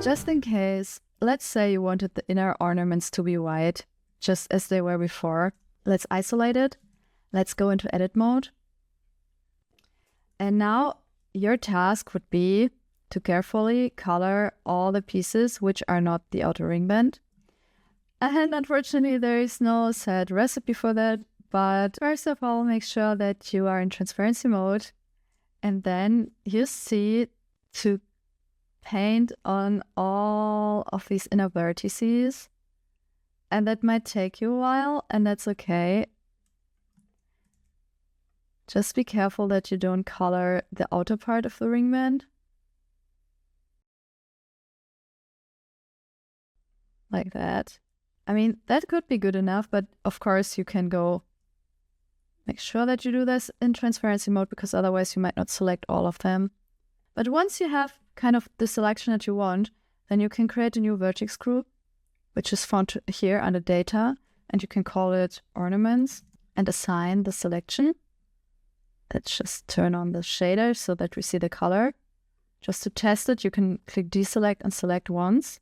Just in case, let's say you wanted the inner ornaments to be white, just as they were before. Let's isolate it. Let's go into edit mode. And now your task would be to carefully color all the pieces which are not the outer ring band. And unfortunately, there is no set recipe for that. But first of all, make sure that you are in transparency mode. And then you see to paint on all of these inner vertices. And that might take you a while, and that's okay. Just be careful that you don't color the outer part of the ring band. Like that. I mean, that could be good enough, but of course you can go make sure that you do this in transparency mode, because otherwise you might not select all of them. But once you have kind of the selection that you want, then you can create a new vertex group, which is found here under data, and you can call it ornaments and assign the selection. Let's just turn on the shader so that we see the color. Just to test it, you can click deselect and select once.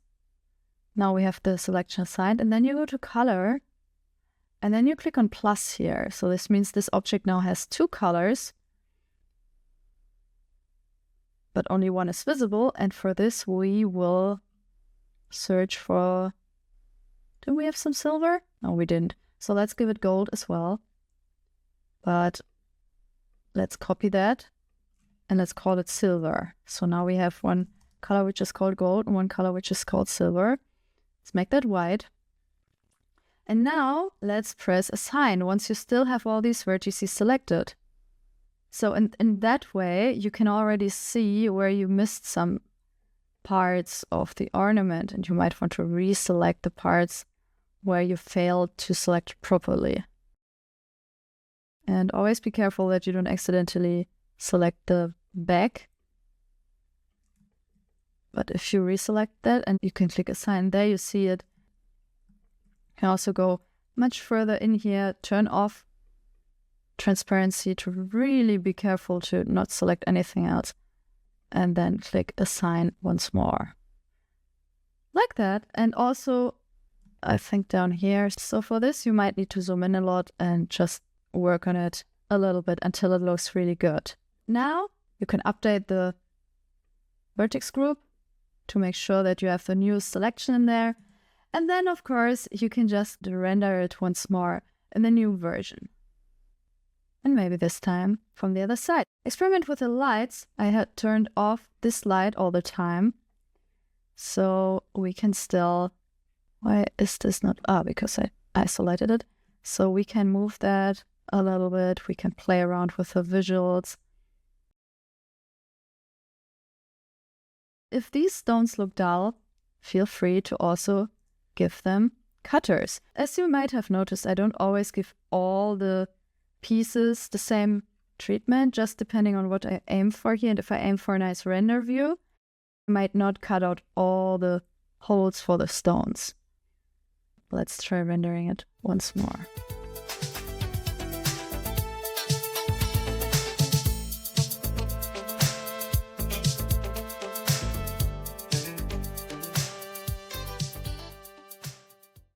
Now we have the selection assigned, and then you go to color, and then you click on plus here. So this means this object now has two colors, but only one is visible. And for this, we will search for, do we have some silver? No, we didn't. So let's give it gold as well. But let's copy that and let's call it silver. So now we have one color which is called gold and one color which is called silver. Let's make that white. And now let's press assign once you still have all these vertices selected. So in that way, you can already see where you missed some parts of the ornament, and you might want to reselect the parts where you failed to select properly. And always be careful that you don't accidentally select the back. But if you reselect that and you can click assign, there you see it. You can also go much further in here, turn off transparency to really be careful to not select anything else, and then click assign once more. Like that. And also, I think down here, so for this you might need to zoom in a lot and just work on it a little bit until it looks really good. Now you can update the vertex group to make sure that you have the new selection in there. And then of course you can just render it once more in the new version. And maybe this time from the other side. Experiment with the lights. I had turned off this light all the time. So we can still, why is this not, because I isolated it. So we can move that a little bit. We can play around with the visuals. If these stones look dull, feel free to also give them cutters. As you might have noticed, I don't always give all the pieces the same treatment, just depending on what I aim for here. And if I aim for a nice render view, I might not cut out all the holes for the stones. Let's try rendering it once more.